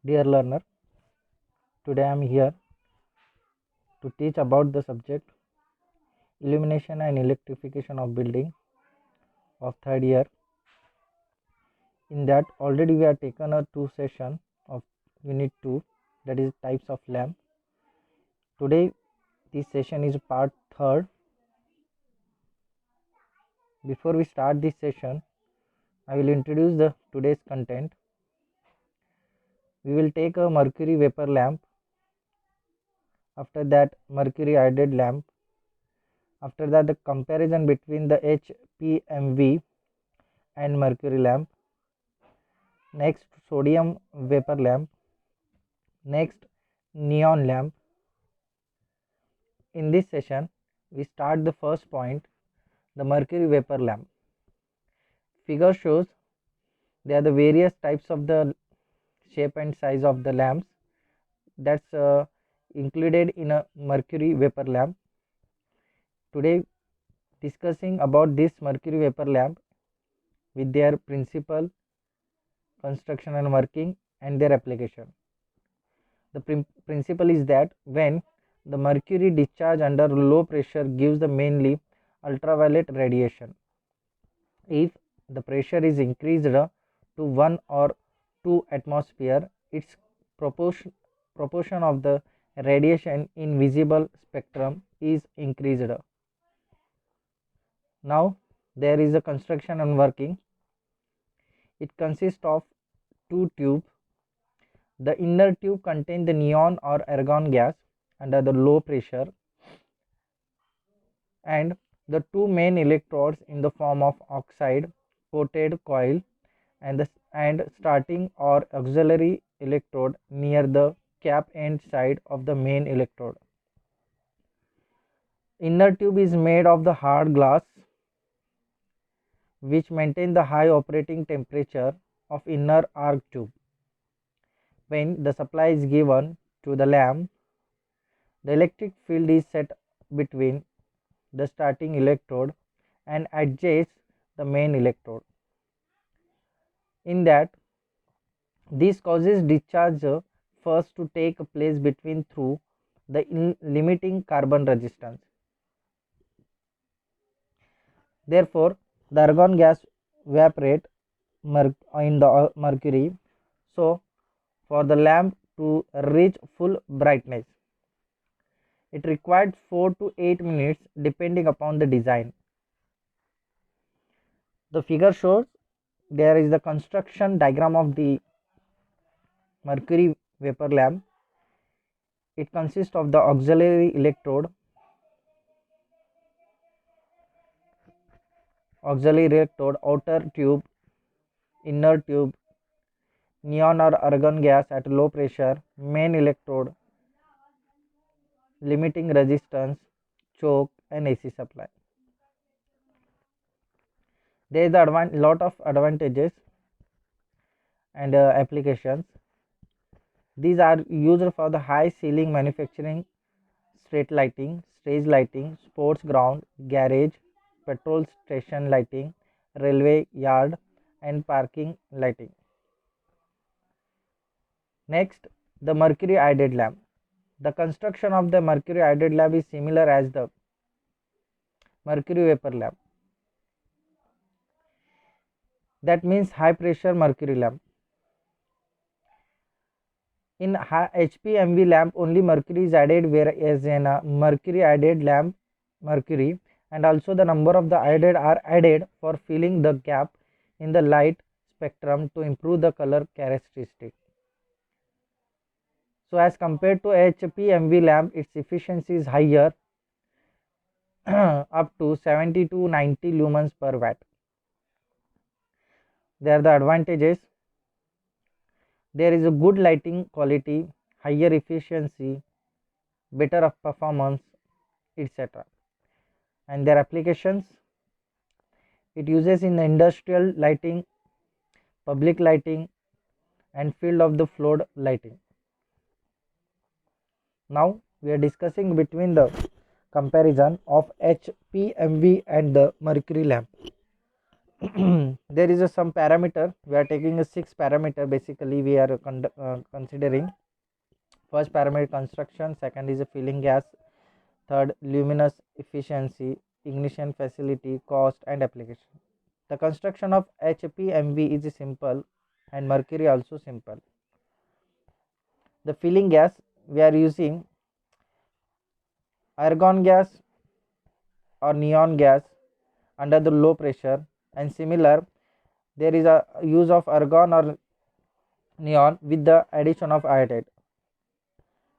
Dear learner, today I am here to teach about the subject illumination and electrification of building of third year. In that already we have taken a 2 session of unit 2, that is types of lamp. Today this session is part third. Before we start this session, I will introduce the today's content. We will take a mercury vapor lamp, after that mercury iodide lamp, after that the comparison between the HPMV and mercury lamp, next sodium vapor lamp, next neon lamp. In this session we start the first point, the mercury vapor lamp. Figure shows there are the various types of the shape and size of the lamps that's included in a mercury vapor lamp. Today discussing about this mercury vapor lamp with their principle, construction and working and their application. The principle is that when the mercury discharge under low pressure gives the mainly ultraviolet radiation. If the pressure is increased to 1 or 2 atmosphere, its proportion of the radiation in visible spectrum is increased. Now there is a construction and working. It consists of 2 tubes. The inner tube contains the neon or argon gas under the low pressure, and the 2 main electrodes in the form of oxide coated coil and starting or auxiliary electrode near the cap end side of the main electrode. Inner tube is made of the hard glass which maintain the high operating temperature of inner arc tube. When the supply is given to the lamp, the electric field is set between the starting electrode and adjusts the main electrode. In that, this causes discharge first to take place between through the limiting carbon resistance. Therefore, the argon gas evaporate in the mercury. So, for the lamp to reach full brightness, it required 4 to 8 minutes depending upon the design. The figure shows there is the construction diagram of the mercury vapor lamp. It consists of the auxiliary electrode, outer tube, inner tube, neon or argon gas at low pressure, main electrode, limiting resistance, choke and AC supply. There is a lot of advantages and applications. These are used for the high ceiling manufacturing, street lighting, stage lighting, sports ground, garage, petrol station lighting, railway yard and parking lighting. Next, the mercury iodide lamp. The construction of the mercury iodide lamp is similar as the mercury vapor lamp. That means high pressure mercury lamp. In HPMV lamp only mercury is added, whereas in a mercury iodide lamp mercury and also the number of the iodide are added for filling the gap in the light spectrum to improve the color characteristic. So as compared to HPMV lamp, its efficiency is higher up to 70 to 90 lumens per watt. There are the advantages. There is a good lighting quality, higher efficiency, better performance, etc. And their applications, it uses in the industrial lighting, public lighting and field of the flood lighting. Now we are discussing between the comparison of HPMV and the mercury lamp. there is some parameter. We are taking a 6 parameter. Basically we are considering. First parameter construction, second is a filling gas, third luminous efficiency, ignition facility, cost and application. The construction of HPMV is simple and mercury also simple. The filling gas, we are using argon gas or neon gas under the low pressure, and similar there is a use of argon or neon with the addition of iodide.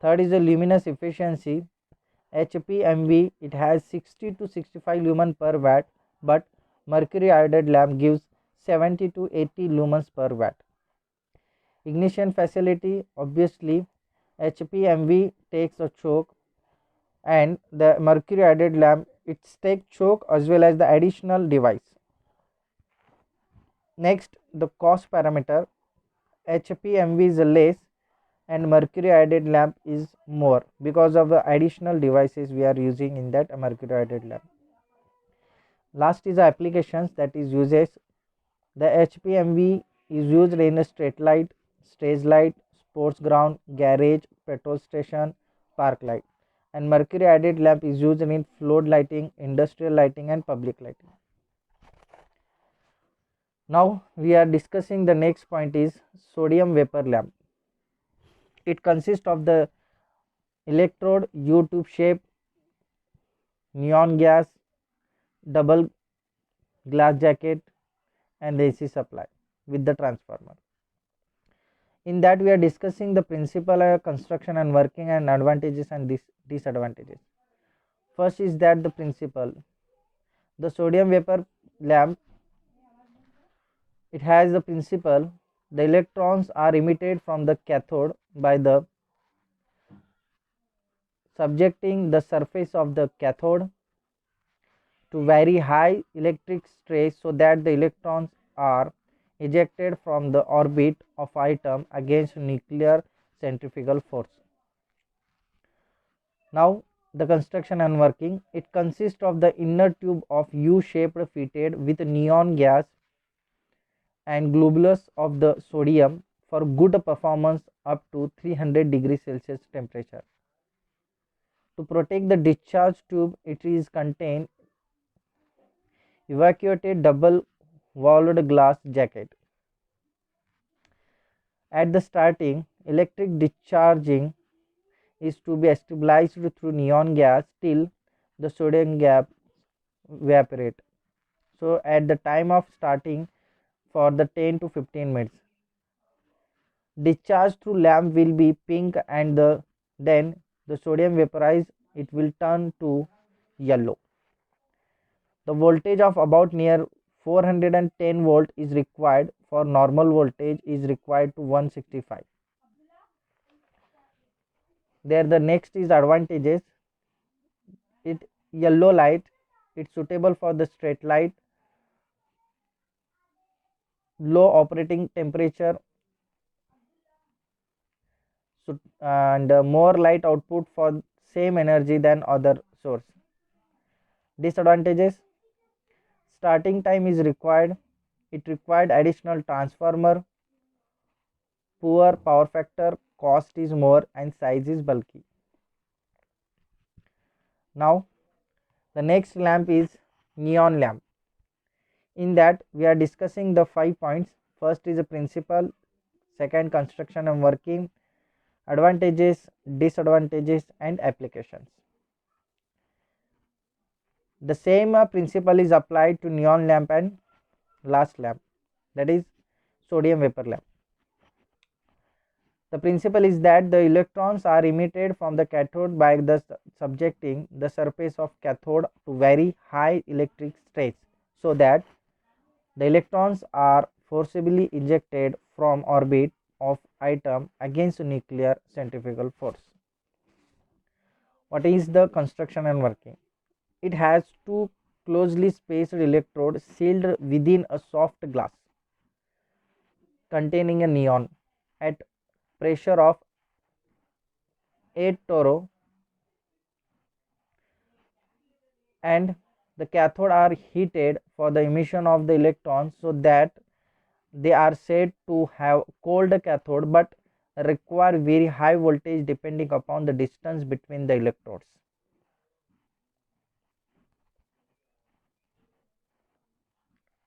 Third is the luminous efficiency. HPMV, it has 60 to 65 lumen per watt, but mercury iodide lamp gives 70 to 80 lumens per watt. Ignition facility, obviously HPMV takes a choke, and the mercury iodide lamp it takes choke as well as the additional device. Next, the cost parameter. HPMV is less and mercury iodide lamp is more because of the additional devices we are using in that mercury iodide lamp. Last is the applications, that is uses. The HPMV is used in a street light, stage light, sports ground, garage, petrol station, park light, and mercury iodide lamp is used in flood lighting, industrial lighting and public lighting. Now we are discussing the next point is sodium vapor lamp. It consists of the electrode, U-tube shape, neon gas, double glass jacket and the AC supply with the transformer. In that we are discussing the principal construction and working and advantages and disadvantages. First is that the principle. The sodium vapor lamp, it has the principle, the electrons are emitted from the cathode by the subjecting the surface of the cathode to very high electric stress, so that the electrons are ejected from the orbit of atom against nuclear centrifugal force. Now the construction and working. It consists of the inner tube of U-shaped fitted with neon gas and globules of the sodium for good performance up to 300 degrees Celsius temperature. To protect the discharge tube, it is contain evacuated double walled glass jacket. At the starting, electric discharging is to be stabilized through neon gas till the sodium gap evaporate. So at the time of starting for the 10 to 15 minutes, discharge through lamp will be pink, and then the sodium vaporize, it will turn to yellow. The voltage of about near 410 volt is required. For normal voltage is required to 165. There the next is advantages. It yellow light, it's suitable for the straight light, low operating temperature, and more light output for same energy than other source. Disadvantages. Starting time is required, it required additional transformer, poor power factor, cost is more and size is bulky. Now the next lamp is neon lamp. In that we are discussing the 5 points. First is a principle, second construction and working, advantages, disadvantages and applications. The same principle is applied to neon lamp and last lamp, that is sodium vapor lamp. The principle is that the electrons are emitted from the cathode by the subjecting the surface of cathode to very high electric stress, so that the electrons are forcibly ejected from orbit of atom against nuclear centrifugal force. What is the construction and working? It has two closely spaced electrodes sealed within a soft glass containing a neon at pressure of 8 torr, and The cathode are heated for the emission of the electrons, so that they are said to have cold cathode, but require very high voltage depending upon the distance between the electrodes.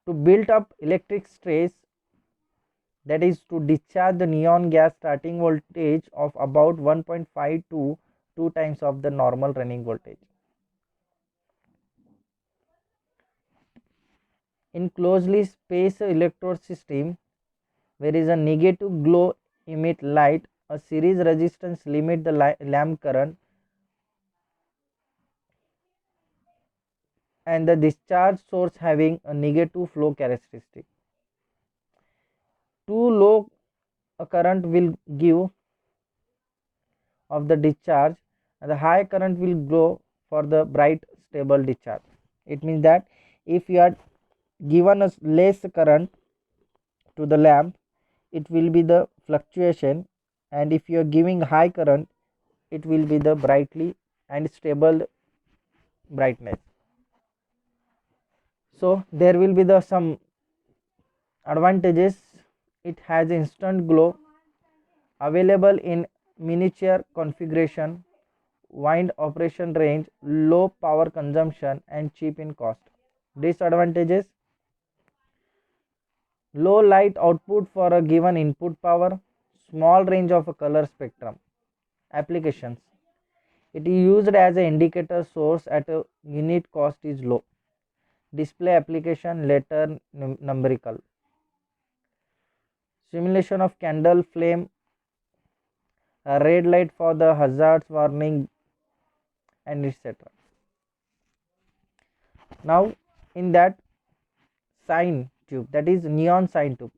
To build up electric stress, that is to discharge the neon gas, starting voltage of about 1.5 to 2 times of the normal running voltage. In closely spaced electrode system, where is a negative glow emit light, a series resistance limit the lamp current, and the discharge source having a negative flow characteristic. Too low a current will give of the discharge, and the high current will go for the bright stable discharge. It means that if you are given a less current to the lamp, it will be the fluctuation, and if you are giving high current, it will be the brightly and stable brightness. So there will be the some advantages. It has instant glow, available in miniature configuration, wide operation range, low power consumption, and cheap in cost. Disadvantages: low light output for a given input power, small range of a color spectrum. Applications: it is used as an indicator source at a unit cost is low. Display application, later numerical. Simulation of candle flame, a red light for the hazards warning, and etc. Now in that sine tube, that is neon sine tube,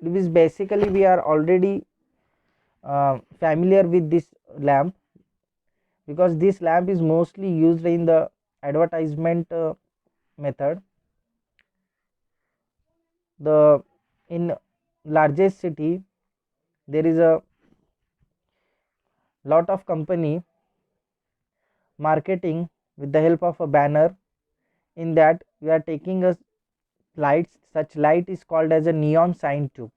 it is basically we are already familiar with this lamp, because this lamp is mostly used in the advertisement method. The in largest city there is a lot of company marketing with the help of a banner. In that we are taking a lights, such light is called as a neon sine tube.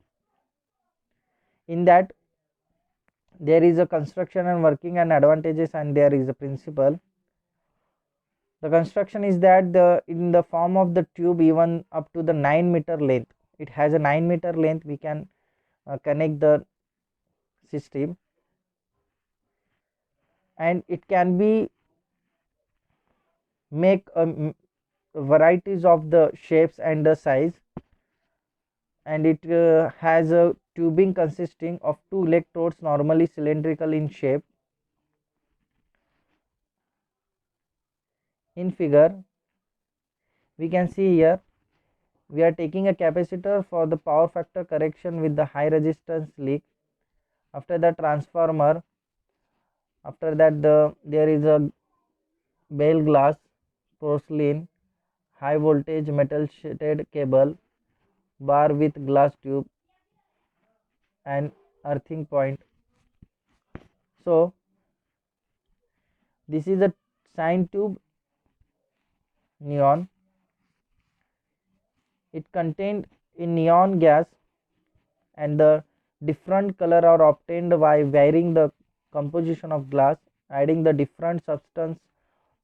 In that there is a construction and working and advantages, and there is a principle. The construction is that in the form of the tube, even up to the 9-meter length, it has a 9-meter length, we can connect the system, and it can be make varieties of the shapes and the size, and it has a tubing consisting of 2 electrodes, normally cylindrical in shape. In figure we can see here, we are taking a capacitor for the power factor correction with the high resistance leak. After the transformer, after that there is a bale glass, porcelain, high voltage metal sheeted cable, bar with glass tube, and earthing point. So this is a sine tube neon. It contained in neon gas, and the different color are obtained by varying the composition of glass, adding the different substance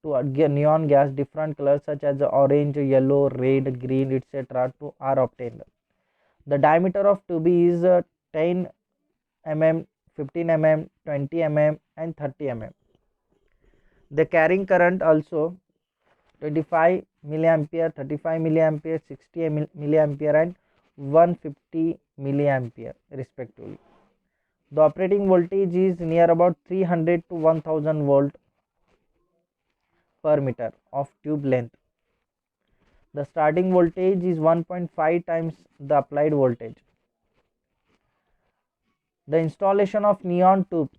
to neon gas. Different colors such as orange, yellow, red, green, etc. are obtained. The diameter of tube is 10 mm, 15 mm, 20 mm, and 30 mm. The carrying current also 25 milliampere, 35 milliampere, 60 milliampere, and 150 milliampere respectively. The operating voltage is near about 300 to 1000 volt per meter of tube length. The starting voltage is 1.5 times the applied voltage. The installation of neon tube,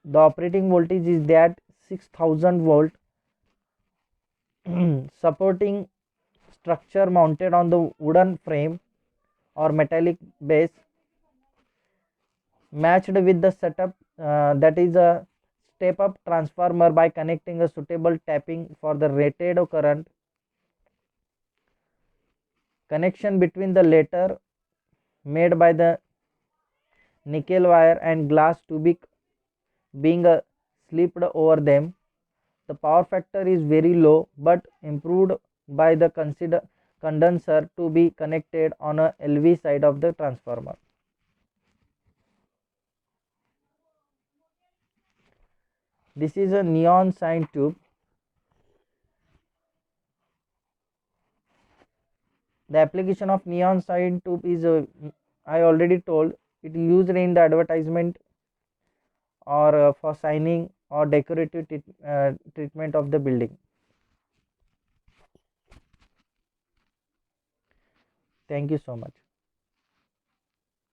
the operating voltage is that 6000 volt, supporting structure mounted on the wooden frame or metallic base, matched with the setup, that is a step up transformer by connecting a suitable tapping for the rated current. Connection between the latter made by the nickel wire and glass tubing being slipped over them. The power factor is very low but improved by the condenser to be connected on a LV side of the transformer. This is a neon sign tube. The application of neon sign tube is I already told, it used in the advertisement or for signing or decorative treatment of the building. Thank you so much.